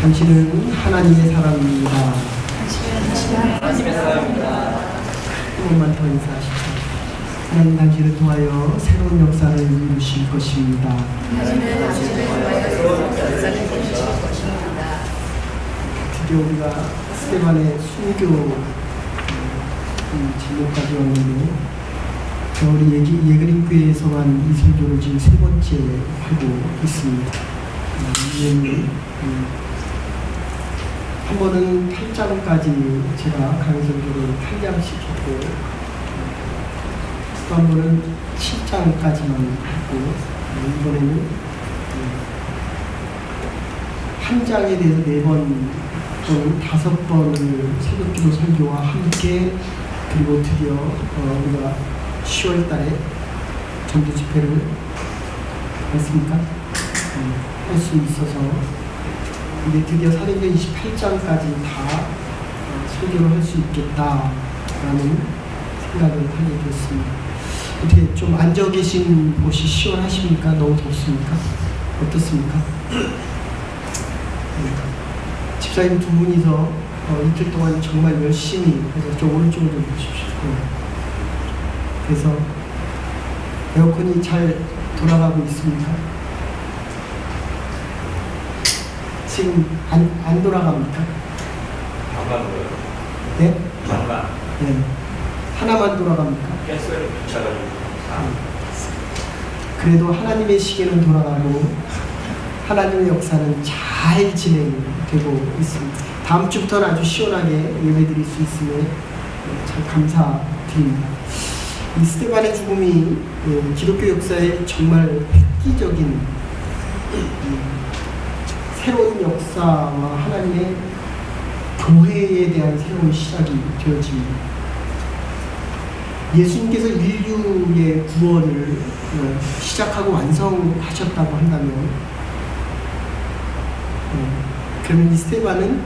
당신은 하나님의 사람입니다. 하나님의 사람입니다. 한 번만 더 인사하십시오. 하나님 당신을 통하여 새로운 역사를 이루실 것입니다. 하나님은 당신을 통하여 새로운 역사를 이루실 것입니다. 드디어 우리가 스테반의 순교 제목까지 왔는데 우리 예그린교회에서만 이 설교를 지금 세 번째 하고 있습니다. 한 번은 8장까지 제가 강의 설교를 8장씩 했고 또 한 번은 7장까지만 했고 이번에는 한 장에 대해서 4번 또는 5번을 새벽기도 설교와 함께 그리고 드디어 우리가 10월 달에 전도 집회를 했습니까? 할 수 있어서 근데 드디어 사도행전 28장까지 다 설교를 할 수 있겠다라는 생각을 하게 됐습니다. 어떻게 좀 앉아 계신 곳이 시원하십니까? 너무 덥습니까? 어떻습니까? 집사님 두 분이서 이틀 동안 정말 열심히 그래서 좀 오른쪽으로 좀 보십시오. 그래서 에어컨이 잘 돌아가고 있습니까? 지금 안 돌아갑니까? 잠깐만요. 네? 잠깐. 네. 하나만 돌아갑니까? 가스를 붙여가지고. 그래도 하나님의 시계는 돌아가고 하나님의 역사는 잘 진행되고 있습니다. 다음 주부터는 아주 시원하게 예배드릴 수 있음에 참 감사드립니다. 이 스테반의 죽음이 기독교 역사에 정말 획기적인 새로운 역사와 하나님의 교회에 대한 새로운 시작이 되어집니다. 예수님께서 인류의 구원을 시작하고 완성하셨다고 한다면 그러면 이 스테반은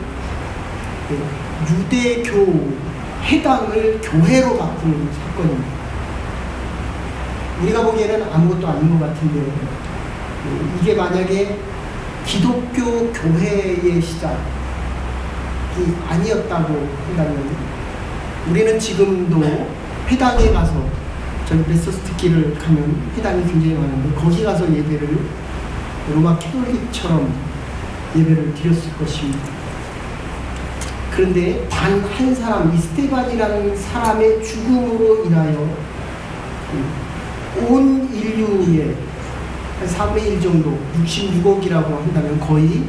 유대교 해당을 교회로 바꾸는 사건입니다. 우리가 보기에는 아무것도 아닌 것 같은데 이게 만약에 기독교 교회의 시작이 아니었다고 한다면 우리는 지금도 회당에 가서 저희 메소스트길을 가면 회당이 굉장히 많은데 거기 가서 예배를 로마 캐톨릭처럼 예배를 드렸을 것입니다. 그런데 단 한 사람, 이 스테반이라는 사람의 죽음으로 인하여 온 인류의 한 4분의 1 정도, 66억이라고 한다면 거의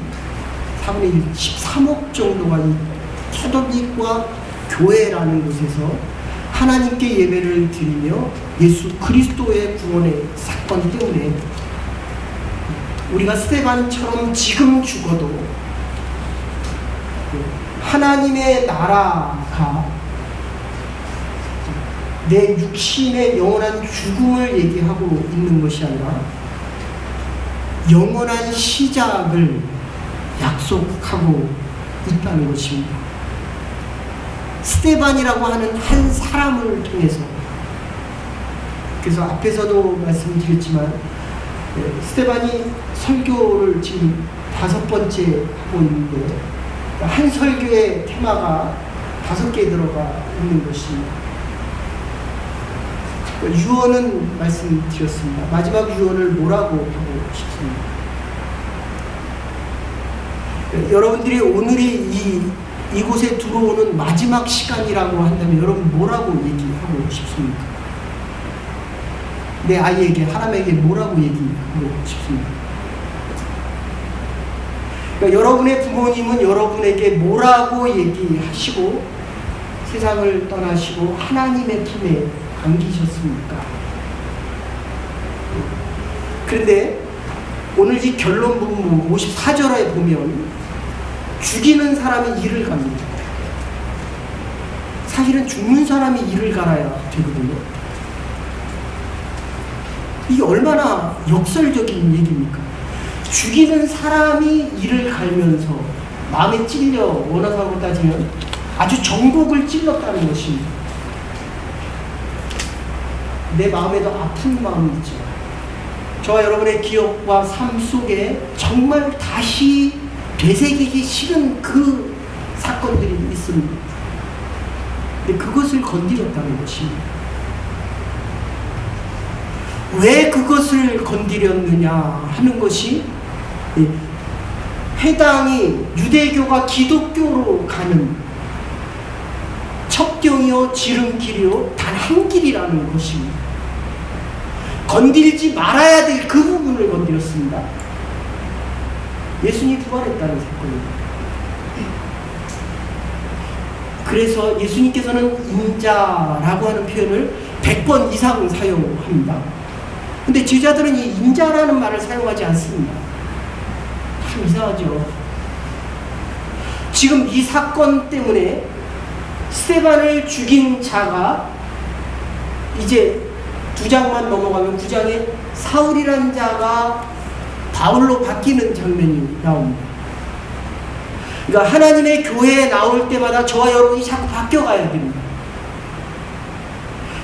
4분의 1, 13억 정도가 이 캐톨릭과 교회라는 곳에서 하나님께 예배를 드리며 예수 그리스도의 구원의 사건 때문에 우리가 스테반처럼 지금 죽어도 하나님의 나라가 내 육신의 영원한 죽음을 얘기하고 있는 것이 아니라 영원한 시작을 약속하고 있다는 것입니다. 스테반이라고 하는 한 사람을 통해서 그래서 앞에서도 말씀드렸지만 스테반이 설교를 지금 5번째 하고 있는데 한 설교의 테마가 5개 들어가 있는 것입니다. 유언은 말씀드렸습니다. 마지막 유언을 뭐라고 하고 싶습니다. 여러분들이 오늘이 이곳에 들어오는 마지막 시간이라고 한다면 여러분 뭐라고 얘기하고 싶습니까? 내 아이에게, 하람에게 뭐라고 얘기하고 싶습니까? 그러니까 여러분의 부모님은 여러분에게 뭐라고 얘기하시고 세상을 떠나시고 하나님의 품에 안기셨습니까? 그런데 오늘 이 결론 부분 54절에 보면 죽이는 사람이 이를 갑니다. 사실은 죽는 사람이 이를 갈아야 되거든요. 이게 얼마나 역설적인 얘기입니까? 죽이는 사람이 이를 갈면서 마음에 찔려 원어사로 따지면 아주 전곡을 찔렀다는 것입니다. 내 마음에도 아픈 마음이 있죠. 저와 여러분의 기억과 삶 속에 정말 다시 되새기기 싫은 그 사건들이 있습니다. 근데 그것을 건드렸다는 것입니다. 왜 그것을 건드렸느냐 하는 것이 해당이 유대교가 기독교로 가는 첩경이요 지름길이요 단 한 길이라는 것입니다. 건들지 말아야 될 그 부분을 건드렸습니다. 예수님이 부활했다는 사건입니다. 그래서 예수님께서는 인자라고 하는 표현을 100번 이상 사용합니다. 근데 제자들은 이 인자라는 말을 사용하지 않습니다. 참 이상하죠. 지금 이 사건 때문에 스데반을 죽인 자가 이제 2장만 넘어가면 9장에 사울이라는 자가 바울로 바뀌는 장면이 나옵니다. 그러니까 하나님의 교회에 나올 때마다 저와 여러분이 자꾸 바뀌어가야 됩니다.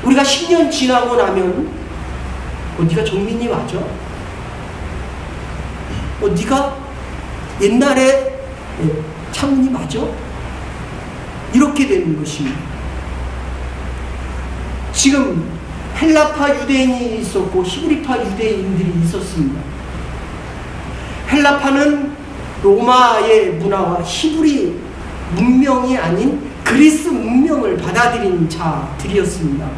우리가 10년 지나고 나면 네가 정민이 맞아? 네가 옛날에 창훈이 맞아? 이렇게 되는 것입니다. 지금 헬라파 유대인이 있었고 히브리파 유대인들이 있었습니다. 헬라파는 로마의 문화와 히브리 문명이 아닌 그리스 문명을 받아들인 자들이었습니다.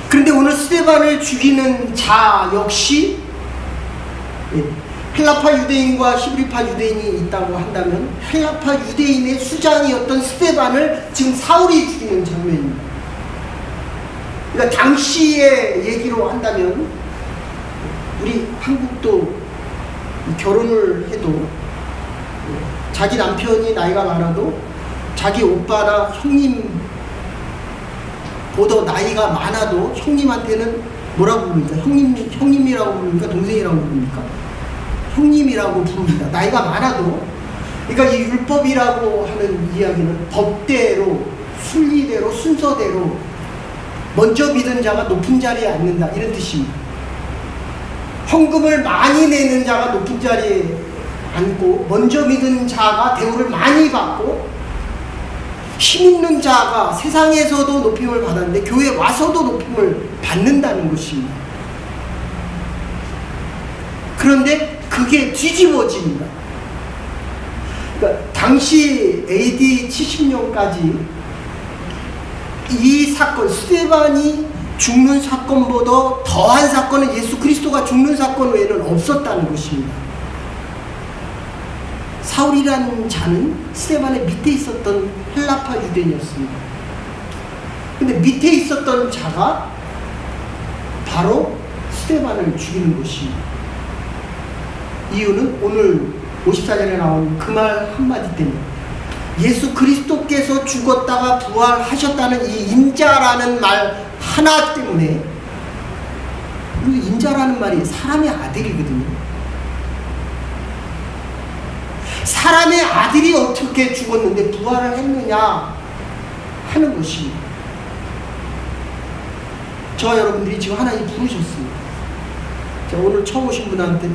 그런데 오늘 스데반을 죽이는 자 역시 헬라파 유대인과 히브리파 유대인이 있다고 한다면 헬라파 유대인의 수장이었던 스데반을 지금 사울이 죽이는 장면입니다. 그러니까 당시의 얘기로 한다면 우리 한국도 결혼을 해도 자기 남편이 나이가 많아도 자기 오빠나 형님보다 나이가 많아도 형님한테는 뭐라고 부릅니까? 형님이라고 부릅니까? 동생이라고 부릅니까? 형님이라고 부릅니다. 나이가 많아도. 그러니까 이 율법이라고 하는 이야기는 법대로, 순리대로, 순서대로 먼저 믿은 자가 높은 자리에 앉는다, 이런 뜻입니다. 헌금을 많이 내는 자가 높은 자리에 앉고, 먼저 믿은 자가 대우를 많이 받고, 힘있는 자가 세상에서도 높임을 받았는데 교회에 와서도 높임을 받는다는 것입니다. 그런데 그게 뒤집어집니다. 그러니까 당시 AD 70년까지 이 사건, 스데반이 죽는 사건보다 더한 사건은 예수 그리스도가 죽는 사건 외에는 없었다는 것입니다. 사울이라는 자는 스데반의 밑에 있었던 헬라파 유대인이었습니다. 근데 밑에 있었던 자가 바로 스데반을 죽이는 것입니다. 이유는 오늘 54절에 나온 그 말 한마디 때문에, 예수 그리스도께서 죽었다가 부활하셨다는 이 인자라는 말 하나 때문에. 그리고 인자라는 말이 사람의 아들이거든요. 사람의 아들이 어떻게 죽었는데 부활을 했느냐 하는 것입니다. 저와 여러분들이 지금 하나님 부르셨습니다. 제가 오늘 처음 오신 분한테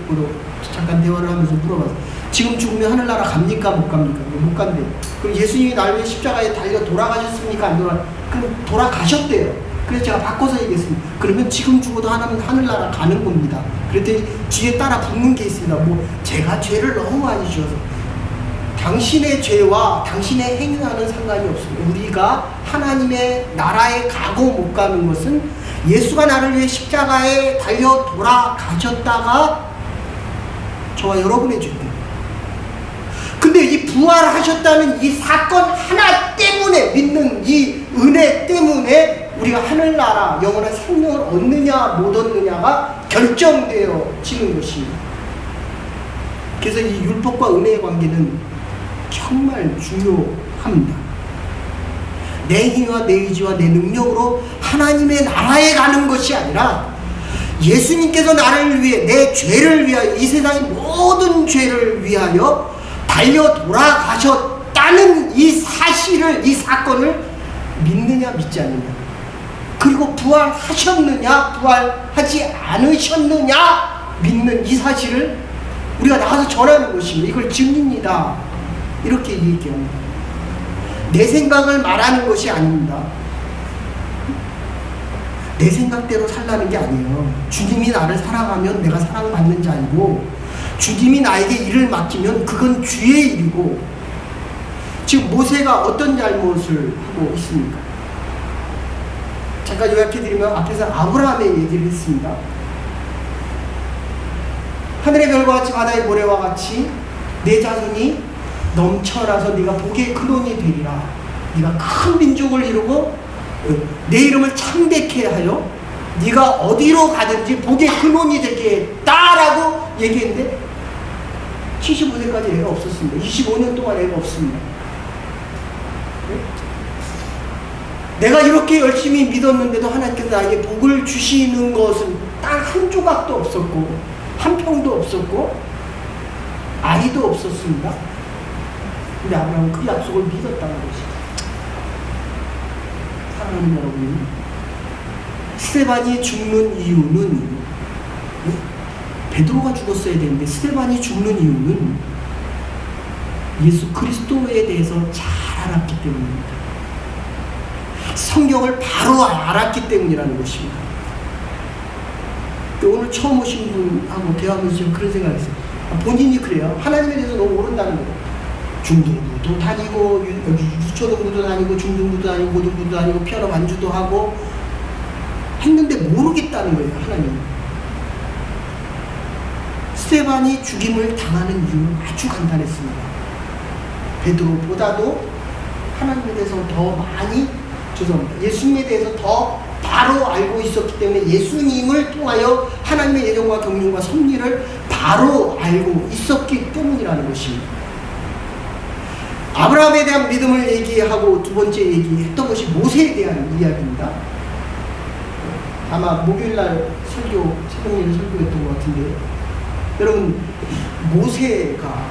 잠깐 대화를 하면서 물어봤어요. 지금 죽으면 하늘나라 갑니까? 못 갑니까? 못 간대요. 그럼 예수님이 날 위해 십자가에 달려 돌아가셨습니까? 안 그럼 돌아가셨대요. 그래서 제가 바꿔서 얘기했습니다. 그러면 지금 죽어도 하늘나라 가는 겁니다. 그랬더니 뒤에 따라 붙는 게 있습니다. 제가 죄를 너무 많이 지어서. 당신의 죄와 당신의 행위와는 상관이 없습니다. 우리가 하나님의 나라에 가고 못 가는 것은 예수가 나를 위해 십자가에 달려 돌아가셨다가 저와 여러분의 죄 때문에. 근데 이 부활하셨다는 이 사건 하나 때문에, 믿는 이 은혜 때문에 우리가 하늘나라 영원한 생명을 얻느냐 못 얻느냐가 결정되어지는 것입니다. 그래서 이 율법과 은혜의 관계는 정말 중요합니다. 내 힘과 내 의지와 내 능력으로 하나님의 나라에 가는 것이 아니라 예수님께서 나를 위해, 내 죄를 위하여, 이 세상의 모든 죄를 위하여 달려 돌아가셨다는 이 사실을, 이 사건을 믿느냐 믿지 않느냐, 그리고 부활하셨느냐 부활하지 않으셨느냐 믿는 이 사실을 우리가 나가서 전하는 것입니다. 이걸 증인이다. 이렇게 얘기합니다. 내 생각을 말하는 것이 아닙니다. 내 생각대로 살라는 게 아니에요. 주님이 나를 사랑하면 내가 사랑받는 자이고, 주님이 나에게 일을 맡기면 그건 주의 일이고, 지금 모세가 어떤 잘못을 하고 있습니까? 잠깐 요약해드리면 앞에서 아브라함의 얘기를 했습니다. 하늘의 별과 같이 바다의 모래와 같이 내 자손이 넘쳐나서 네가 복의 근원이 되리라. 네가 큰 민족을 이루고 내 이름을 창대케 하여 네가 어디로 가든지 복의 근원이 되게 했다라고 얘기했는데 75세까지 애가 없었습니다. 25년 동안 애가 없습니다. 내가 이렇게 열심히 믿었는데도 하나님께서 나에게 복을 주시는 것은 딱 한 조각도 없었고 한 평도 없었고 아이도 없었습니다. 근데 아브라함은 그 약속을 믿었다는 것이죠. 사랑하는 여러분, 스데반이 죽는 이유는 베드로가 죽었어야 되는데 스데반이 죽는 이유는 예수 그리스도에 대해서 잘 알았기 때문입니다. 성경을 바로 알았기 때문이라는 것입니다. 오늘 처음 오신 분하고 대화하면서 지금 그런 생각을 했어요. 본인이 그래요. 하나님에 대해서 너무 모른다는 거예요. 중등부도 다니고 유초등부도 다니고 중등부도 다니고 고등부도 다니고 피아노 반주도 하고 했는데 모르겠다는 거예요. 하나님. 스데반이 죽임을 당하는 이유는 아주 간단했습니다. 베드로보다도 하나님에 대해서 더 많이, 죄송합니다, 예수님에 대해서 더 바로 알고 있었기 때문에 예수님을 통하여 하나님의 예정과 경륜과 섭리를 바로 알고 있었기 때문이라는 것입니다. 아브라함에 대한 믿음을 얘기하고 두 번째 얘기했던 것이 모세에 대한 이야기입니다. 아마 목요일날 설교, 새벽일 설교였던 것 같은데, 여러분, 모세가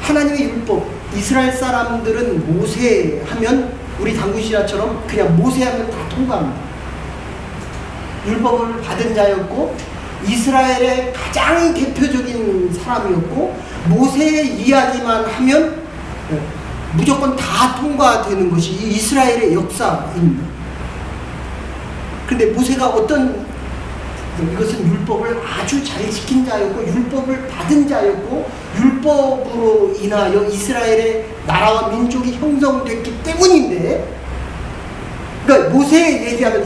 하나님의 율법, 이스라엘 사람들은 모세 하면 우리 당군신화처럼 그냥 모세 하면 다 통과합니다. 율법을 받은 자였고 이스라엘의 가장 대표적인 사람이었고 모세의 이야기만 하면 무조건 다 통과되는 것이 이 이스라엘의 역사입니다. 그런데 모세가 이것은 율법을 아주 잘 지킨 자였고 율법을 받은 자였고 율법으로 인하여 이스라엘의 나라와 민족이 형성됐기 때문인데, 그러니까 모세에 얘기하면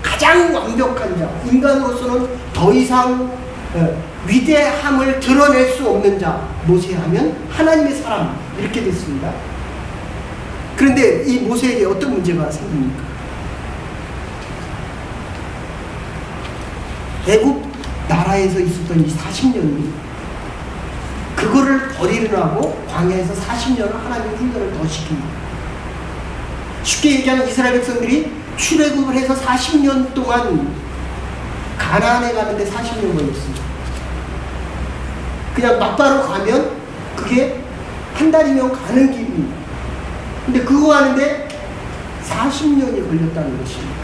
가장 완벽한 자, 인간으로서는 더 이상 위대함을 드러낼 수 없는 자, 모세하면 하나님의 사람, 이렇게 됐습니다. 그런데 이 모세에게 어떤 문제가 생깁니까? 애굽 나라에서 있었던 이 40년이 그거를 버리느라고 광야에서 40년을 하나님 훈련을 더 시킵니다. 쉽게 얘기하면 이스라엘 백성들이 출애굽을 해서 40년 동안 가나안에 가는데 40년 걸렸습니다. 그냥 막바로 가면 그게 한 달이면 가는 길입니다. 근데 그거 하는데 40년이 걸렸다는 것입니다.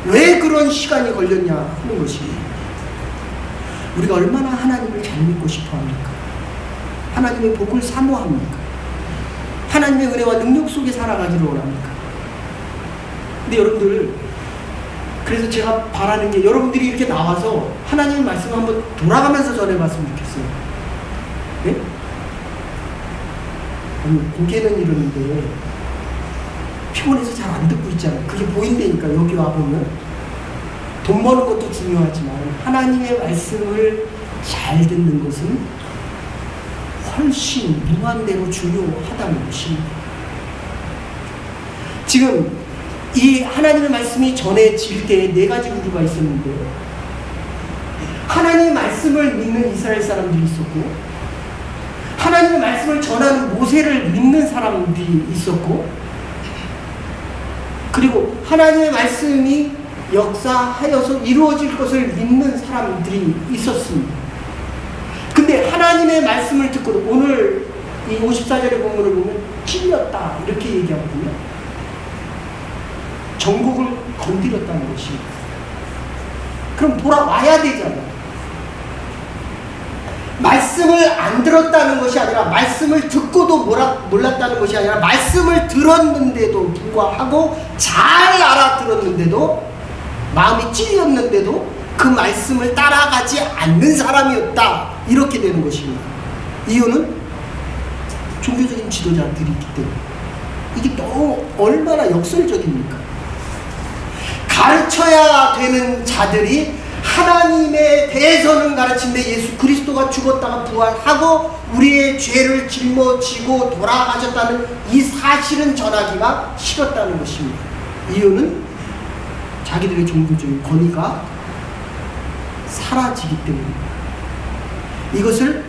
왜 그런 시간이 걸렸냐 하는 것입니다. 우리가 얼마나 하나님을 잘 믿고 싶어 합니까? 하나님의 복을 사모합니까? 하나님의 은혜와 능력 속에 살아가기를 원합니까? 근데 여러분들, 그래서 제가 바라는 게 여러분들이 이렇게 나와서 하나님의 말씀을 한번 돌아가면서 전해봤으면 좋겠어요. 네? 아니, 고개는 이러는데 피곤해서 잘 안 듣고 있잖아요. 그게 보인다니까. 여기 와보면 돈 버는 것도 중요하지만 하나님의 말씀을 잘 듣는 것은 훨씬 무한대로 중요하다는 것입니다. 지금 이 하나님의 말씀이 전해질 때 네 가지 부류가 있었는데, 하나님의 말씀을 믿는 이스라엘 사람들이 있었고, 하나님의 말씀을 전하는 모세를 믿는 사람들이 있었고, 그리고 하나님의 말씀이 역사하여서 이루어질 것을 믿는 사람들이 있었습니다. 근데 하나님의 말씀을 듣고 오늘 이 54절의 본문을 보면 찔렸다 이렇게 얘기하거든요. 전국을 건드렸다는 것입니다. 그럼 돌아와야 되잖아요. 말씀을 안 들었다는 것이 아니라, 말씀을 듣고도 몰랐다는 것이 아니라, 말씀을 들었는데도 불구하고, 잘 알아들었는데도, 마음이 찔렸는데도 그 말씀을 따라가지 않는 사람이었다, 이렇게 되는 것입니다. 이유는 종교적인 지도자들이 있기 때문에. 이게 너무 얼마나 역설적입니까? 가르쳐야 되는 자들이 하나님에 대해서는 가르치는데, 예수 그리스도가 죽었다가 부활하고 우리의 죄를 짊어지고 돌아가셨다는 이 사실은 전하기가 싫었다는 것입니다. 이유는 자기들의 종교적인 권위가 사라지기 때문입니다. 이것을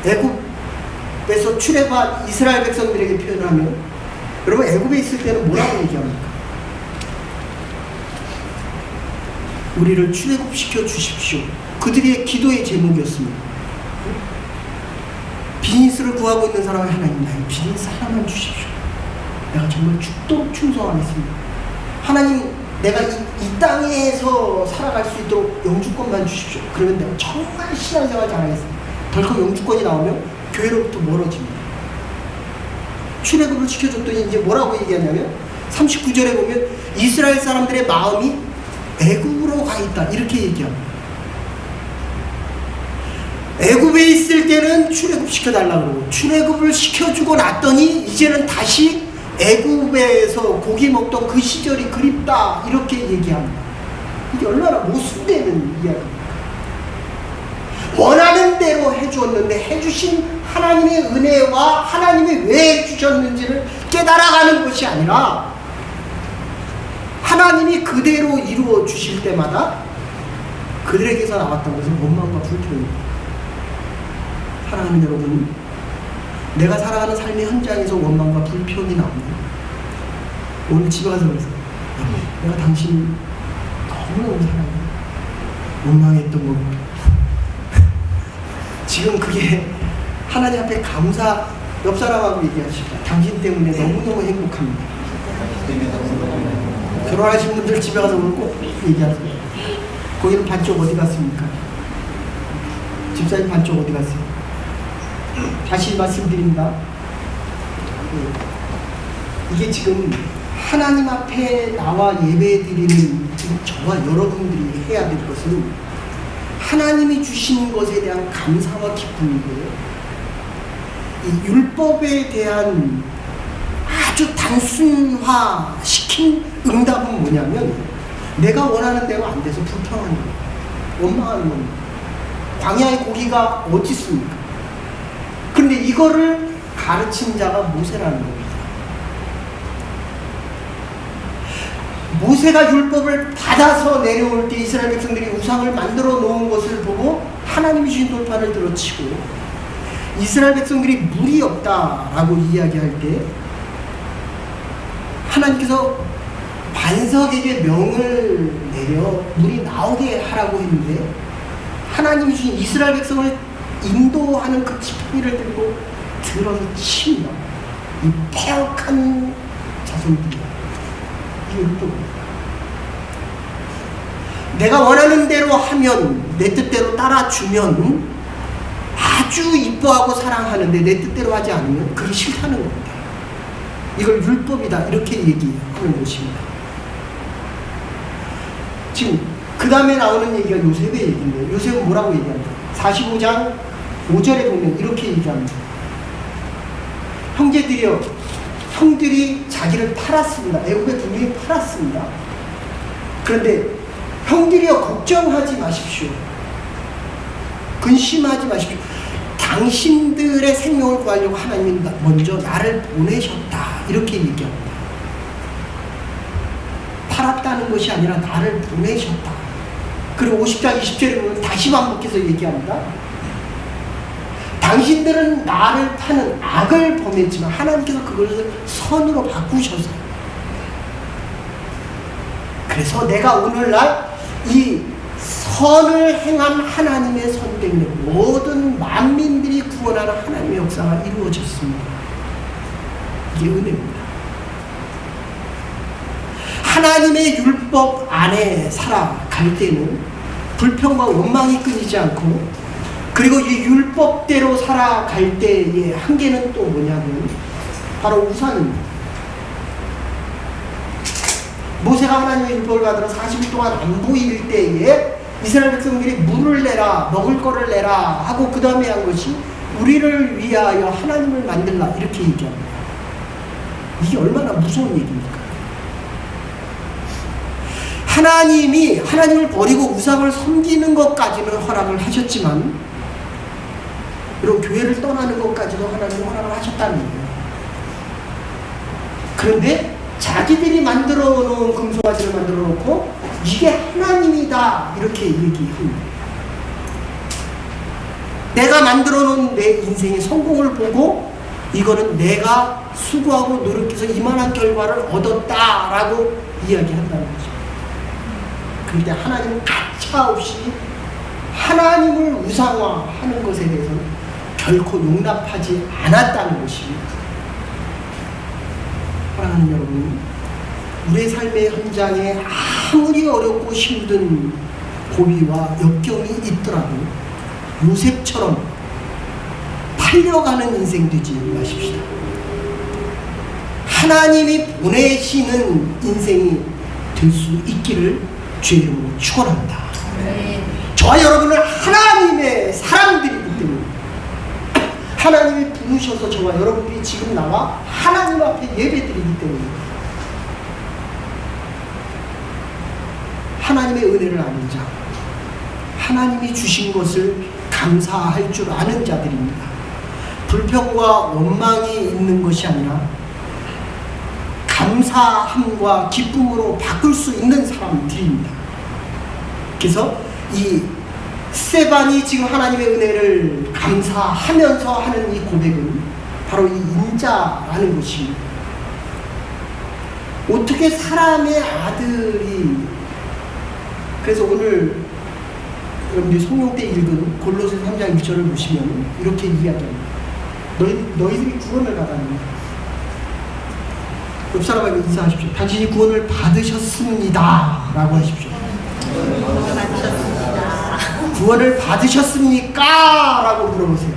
애굽에서 출애굽한 이스라엘 백성들에게 표현하면, 여러분 애굽에 있을 때는 뭐라고 얘기합니까? 우리를 출애굽시켜 주십시오. 그들의 기도의 제목이었습니다. 비즈니스를 구하고 있는 사람은 하나님, 나의 비즈니스 하나만 주십시오. 내가 정말 죽도록 충성하겠습니다. 하나님, 내가 이 땅에서 살아갈 수 있도록 영주권만 주십시오. 그러면 내가 정말 신앙생활 잘하겠습니다. 덜컥 영주권이 나오면 교회로부터 멀어집니다. 출애굽을 시켜줬더니 이제 뭐라고 얘기하냐면, 39절에 보면 이스라엘 사람들의 마음이 애굽으로 가 있다, 이렇게 얘기합니다. 애굽에 있을 때는 출애굽 시켜달라고 그러고, 출애굽을 시켜주고 났더니 이제는 다시 애굽에서 고기 먹던 그 시절이 그립다, 이렇게 얘기합니다. 이게 얼마나 모순되는 이야기입니까? 원하는 대로 해주었는데, 해주신 하나님의 은혜와 하나님이 왜 해주셨는지를 깨달아가는 것이 아니라, 하나님이 그대로 이루어 주실 때마다 그들에게서 나왔던 것은 원망과 불평입니다. 사랑하는 여러분, 내가 살아가는 삶의 현장에서 원망과 불평이 나오면 오늘 집에 가서 그래서, 내가 당신 너무너무 사랑해, 원망했던 겁니다. 지금 그게 하나님 앞에 감사, 옆 사람하고 얘기하십시오. 당신 때문에 너무너무 행복합니다. 결혼하신 분들 집에 가서 꼭 얘기하세요. 거기는 반쪽 어디 갔습니까? 집사님 반쪽 어디 갔어요? 다시 말씀드립니다. 이게 지금 하나님 앞에 나와 예배드리는 저와 여러분들이 해야 될 것은 하나님이 주신 것에 대한 감사와 기쁨이고요. 이 율법에 대한 아주 단순화시킨 응답은 뭐냐면, 내가 원하는 대로 안 돼서 불평하는 거예요. 원망하는 겁니다. 광야의 고기가 어디 있습니까? 그런데 이거를 가르친 자가 모세라는 겁니다. 모세가 율법을 받아서 내려올 때 이스라엘 백성들이 우상을 만들어 놓은 것을 보고 하나님이 주신 돌판을 들어치고, 이스라엘 백성들이 물이 없다라고 이야기할 때 하나님께서 반석에게 명을 내려 물이 나오게 하라고 했는데, 하나님이 주신 이스라엘 백성을 인도하는 그 지팡이를 들고 들어서 칩니다. 이 폐역한 자손들이야. 이게 율법입니다. 내가 원하는 대로 하면, 내 뜻대로 따라주면 아주 이뻐하고 사랑하는데, 내 뜻대로 하지 않으면 그게 싫다는 겁니다. 이걸 율법이다, 이렇게 얘기하는 것입니다. 지금 그 다음에 나오는 얘기가 요셉의 얘기인데, 요셉은 뭐라고 얘기합니까? 45장 5절에 보면 이렇게 얘기합니다. 형제들이여, 형들이 자기를 팔았습니다. 애굽의 분명히 팔았습니다. 그런데 형들이여, 걱정하지 마십시오. 근심하지 마십시오. 당신들의 생명을 구하려고 하나님이 먼저 나를 보내셨다, 이렇게 얘기합니다. 팔았다는 것이 아니라 나를 보내셨다. 그리고 50장 20절에 보면 다시 반복해서 얘기합니다. 당신들은 나를 파는 악을 범했지만 하나님께서 그것을 선으로 바꾸셔서, 그래서 내가 오늘날 이 선을 행한 하나님의 선 때문에 모든 만민들이 구원하는 하나님의 역사가 이루어졌습니다. 이게 은혜입니다. 하나님의 율법 안에 살아가 갈 때는 불평과 원망이 끊이지 않고, 그리고 이 율법대로 살아갈 때의 한계는 또 뭐냐면 바로 우상입니다. 모세가 하나님의 율법을 받으러 40일 동안 안 보일 때에 이스라엘 백성들이 물을 내라, 먹을 거를 내라 하고 그 다음에 한 것이 우리를 위하여 하나님을 만들라, 이렇게 얘기합니다. 이게 얼마나 무서운 얘기입니까? 하나님이 하나님을 버리고 우상을 섬기는 것까지는 허락을 하셨지만, 이런 교회를 떠나는 것까지도 하나님이 허락을 하셨다는 거예요. 그런데 자기들이 만들어 놓은 금송아지를 만들어 놓고 이게 하나님이다 이렇게 얘기합니다. 내가 만들어 놓은 내 인생의 성공을 보고 이거는 내가 수고하고 노력해서 이만한 결과를 얻었다라고 이야기한다는 거죠. 그럴 때 하나님은 가차없이 하나님을 우상화하는 것에 대해서는 결코 용납하지 않았다는 것입니다. 사랑하는 여러분, 우리의 삶의 현장에 아무리 어렵고 힘든 고비와 역경이 있더라도 요셉처럼 팔려가는 인생 되지 마십시다. 하나님이 보내시는 인생이 될 수 있기를 주의 이름으로 축원합니다. 저와 여러분은 하나님의 사람들이기 때문에, 하나님이 부르셔서 저와 여러분들이 지금 나와 하나님 앞에 예배드리기 때문에, 하나님의 은혜를 아는 자, 하나님이 주신 것을 감사할 줄 아는 자들입니다. 불평과 원망이 있는 것이 아니라 감사함과 기쁨으로 바꿀 수 있는 사람들입니다. 그래서 이 스데반이 지금 하나님의 은혜를 감사하면서 하는 이 고백은 바로 이 인자라는 것입니다. 어떻게 사람의 아들이, 그래서 오늘 여러분들이 성령 때 읽은 골로새 3장 1절을 보시면 이렇게 이야기합니다. 너희들이 구원을 받았느냐. 옆 사람에게 인사하십시오. 당신이 구원을 받으셨습니다 라고 하십시오. 구원을 받으셨습니까? 라고 물어보세요.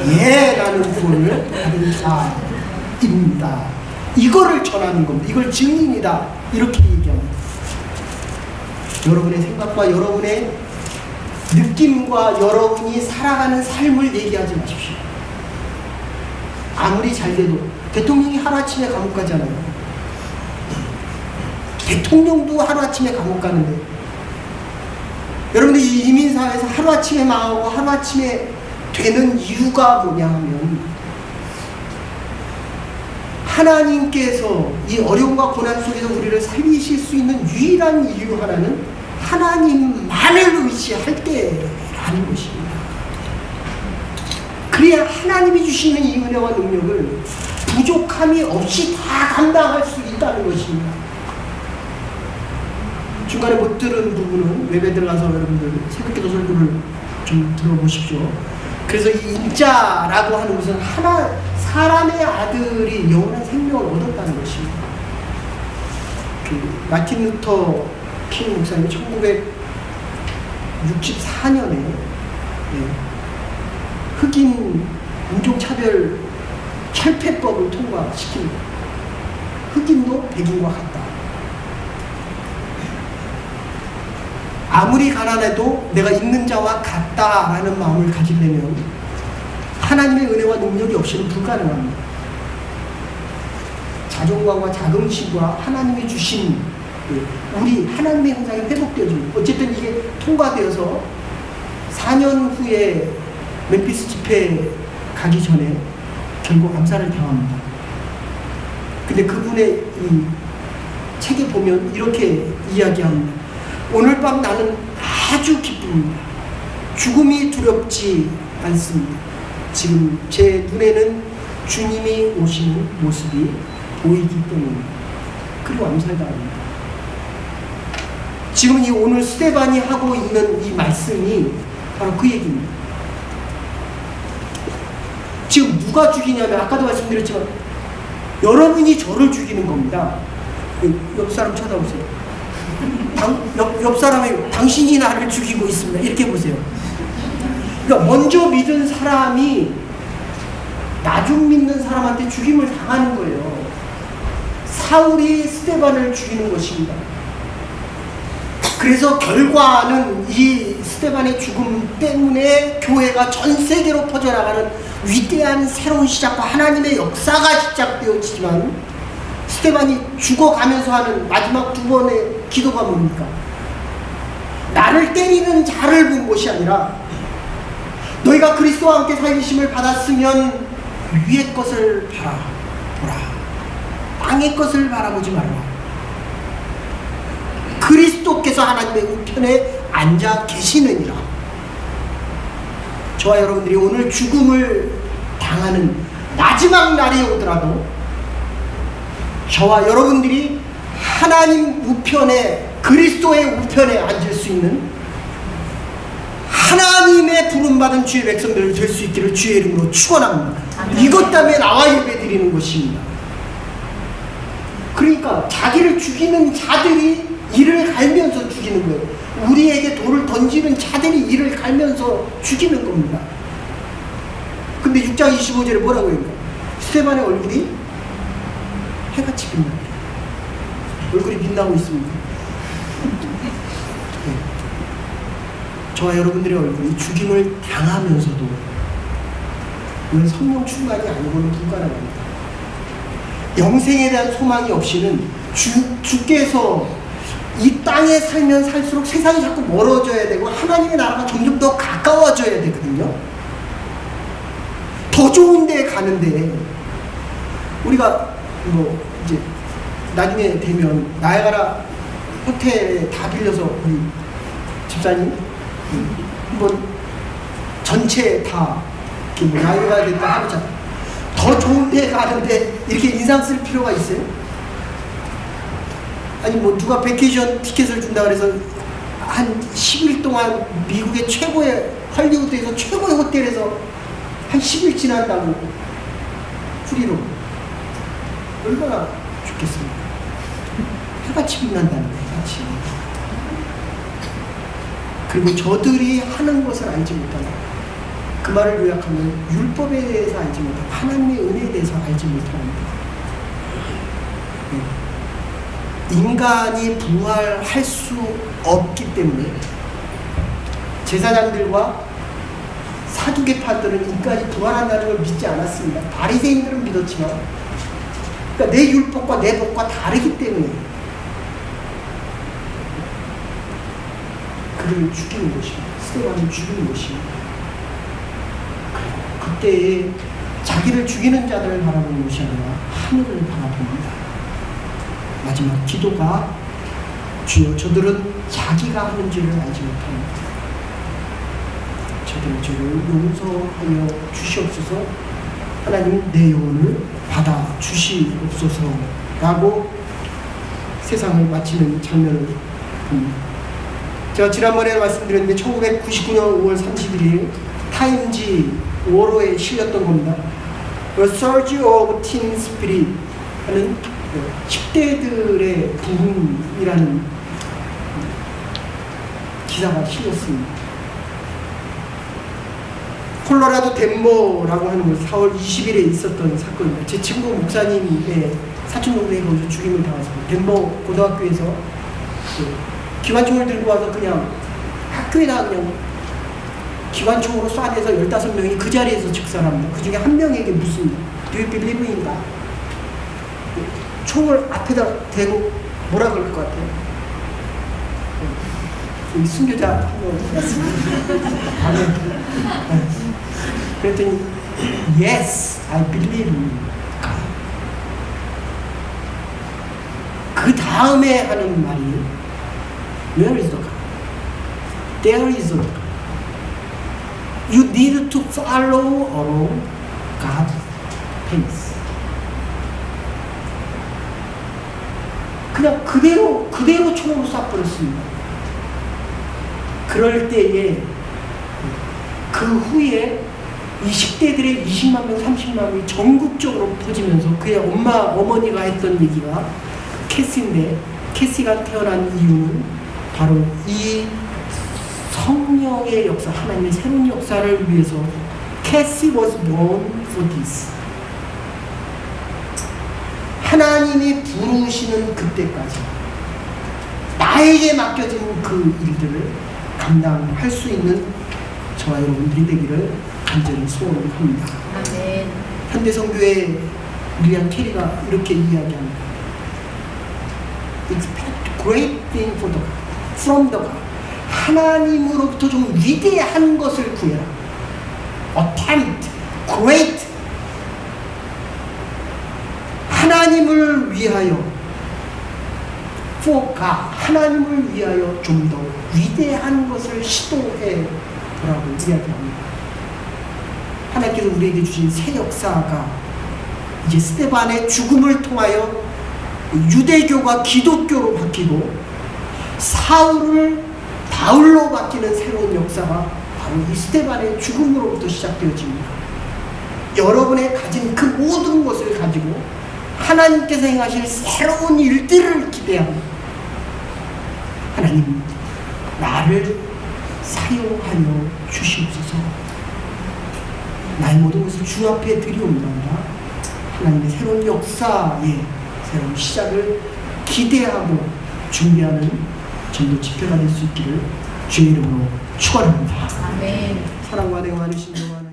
예, 나는 구원을 받은 자입니다. 이거를 전하는 겁니다. 이걸 증인이다, 이렇게 얘기합니다. 여러분의 생각과 여러분의 느낌과 여러분이 살아가는 삶을 얘기하지 마십시오. 아무리 잘 돼도 대통령이 하루아침에 감옥 가잖아요. 대통령도 하루아침에 감옥 가는데, 여러분들 이 이민사회에서 하루아침에 망하고 하루아침에 되는 이유가 뭐냐 하면, 하나님께서 이 어려움과 고난 속에서 우리를 살리실 수 있는 유일한 이유 하나는 하나님만을 의지할 때라는 것입니다. 그래야 하나님이 주시는 이 은혜와 능력을 부족함이 없이 다 감당할 수 있다는 것입니다. 중간에 못 들은 부분은 웹에 들어가서 여러분들 새벽기도 설교를 좀 들어보십시오. 그래서 이 인자라고 하는 것은 사람의 아들이 영원한 생명을 얻었다는 것입니다. 그 마틴 루터 킹 목사님이 1964년에 흑인 인종차별 철폐법을 통과시킵니다. 흑인도 백인과 같다. 아무리 가난해도 내가 있는 자와 같다라는 마음을 가지려면 하나님의 은혜와 능력이 없이는 불가능합니다. 자존감과 자긍심과 하나님이 주신 우리 하나님의 형상이 회복되어집니다. 어쨌든 이게 통과되어서 4년 후에 멤피스 집회 가기 전에 결국 암살을 당합니다. 근데 그분의 이 책에 보면 이렇게 이야기합니다. 오늘 밤 나는 아주 기쁩니다. 죽음이 두렵지 않습니다. 지금 제 눈에는 주님이 오시는 모습이 보이기 때문입니다. 그리고 암살당합니다. 지금 이 오늘 스데반이 하고 있는 이 말씀이 바로 그 얘기입니다. 지금 누가 죽이냐면, 아까도 말씀드렸지만 여러분이 저를 죽이는 겁니다. 옆 사람 쳐다보세요. 옆 사람이 당신이 나를 죽이고 있습니다. 이렇게 보세요. 그러니까 먼저 믿은 사람이 나중 믿는 사람한테 죽임을 당하는 거예요. 사울이 스데반을 죽이는 것입니다. 그래서 결과는 이 스데반의 죽음 때문에 교회가 전 세계로 퍼져나가는 위대한 새로운 시작과 하나님의 역사가 시작되었지만, 스데반이 죽어가면서 하는 마지막 두 번의 기도가 뭡니까? 나를 때리는 자를 본 것이 아니라 너희가 그리스도와 함께 살리심을 받았으면 위의 것을 바라보라. 땅의 것을 바라보지 말라. 그리스도께서 하나님의 우편에 앉아 계시느니라. 저와 여러분들이 오늘 죽음을 당하는 마지막 날이 오더라도 저와 여러분들이 하나님 우편에, 그리스도의 우편에 앉을 수 있는 하나님의 부름받은 주의 백성들 될 수 있기를 주의 이름으로 축원합니다. 이것 때문에 나와 예배드리는 것입니다. 그러니까 자기를 죽이는 자들이 이를 갈면서 죽이는 거예요. 우리에게 돌을 던지는 자들이 이를 갈면서 죽이는 겁니다. 근데 6장 25절에 뭐라고 해요? 스데반의 얼굴이 해같이 빛납니다. 얼굴이 빛나고 있습니다. 네. 저와 여러분들의 얼굴이 죽임을 당하면서도 이건 성령 충만이 아니고는 불가능합니다. 영생에 대한 소망이 없이는 주께서 이 땅에 살면 살수록 세상이 자꾸 멀어져야 되고 하나님의 나라가 점점 더 가까워져야 되거든요. 더 좋은 데에 가는데 우리가 뭐 이제 나중에 되면 나야가라 호텔에 다 빌려서 우리 집사님 한번 전체 다 이렇게 뭐 나이가 됐다 하자. 더 좋은 데 가는데 이렇게 인상 쓸 필요가 있어요? 아니 뭐 누가 베케이션 티켓을 준다 그래서 한 10일 동안 미국의 최고의 할리우드에서 최고의 호텔에서 한 10일 지난다고 프리로 얼마나 좋겠습니까? 해같이 빛난다는 거예요. 해같이. 그리고 저들이 하는 것을 알지 못한다. 그 말을 요약하면 율법에 대해서 알지 못하고 하나님의 은혜에 대해서 알지 못합니다. 인간이 부활할 수 없기 때문에 제사장들과 사두개파들은 인간이 부활한다는 걸 믿지 않았습니다. 바리새인들은 믿었지만, 그러니까 내 율법과 내 법과 다르기 때문에 그를 죽이는 것입니다. 스데반을 죽이는 것입니다. 그때에 자기를 죽이는 자들을 바라보는 것이 아니라 하늘을 바라봅니다. 마지막 기도가 주여 저들은 자기가 하는 죄를 알지 못합니다. 저들의 죄를 용서하여 주시옵소서. 하나님 내 영혼을 받아 주시옵소서라고 세상을 마치는 장면을 봅니다. 제가 지난번에 말씀드렸는데 1999년 5월 31일 타임지 워로에 실렸던 겁니다. The Surge of Teen Spirit 하는 10대들의 부흥이라는 기사가 실렸습니다. 콜로라도 덴버라고 하는 곳 4월 20일에 있었던 사건입니다. 제 친구 목사님의 사촌동생이 거기서 죽임을 당했습니다. 덴버 고등학교에서 기관총을 들고 와서 그냥 학교에다 그냥 기관총으로 쏴대서 15명이 그 자리에서 즉사합니다. 그 중에 한 명에게 묻습니다. Do you believe in God? 총을 앞에다 대고 뭐라 그럴 것 같아요? 이 순교자 한 명 왔습니다. 그랬더니 Yes, I believe in God. 그 다음에 하는 말이 Where is the God? There is the God. You need to follow along God's pace. 그냥 그대로 총으로 쏴버렸습니다. 그럴 때에 그 후에 이 10대들의 20만 명, 30만 명이 전국적으로 퍼지면서 그의 어머니가 했던 얘기가 캐스인데 캐시가 태어난 이유는 바로 이 성령의 역사, 하나님의 새로운 역사를 위해서 캐시 was born for this. 하나님이 부르시는 그때까지 나에게 맡겨진 그 일들을 감당할 수 있는 저와 여러분들이 되기를 간절히 소원합니다. 아멘. 현대성교회 윌리엄 캐리가 이렇게 이야기합니다. Expect great thing from the God. 하나님으로부터 좀 위대한 것을 구해라. Attempt great. 하나님을 위하여 for God. 하나님을 위하여 좀 더 위대한 것을 시도해 보라고 이야기합니다. 하나님께서 우리에게 주신 새 역사가 이제 스데반의 죽음을 통하여 유대교가 기독교로 바뀌고 사울을 바울로 바뀌는 새로운 역사가 바로 이 스데반의 죽음으로부터 시작되어집니다. 여러분의 가진 그 모든 것을 가지고 하나님께서 행하실 새로운 일들을 기대합니다. 하나님, 나를 사용하여 주시옵소서. 나의 모든 것을 주 앞에 드리옵나이다. 하나님의 새로운 역사의 새로운 시작을 기대하고 준비하는 전도 집회가 될 수 있기를 주의 이름으로 축원합니다. 아멘. 사랑과 내가 많으신 주 하나님.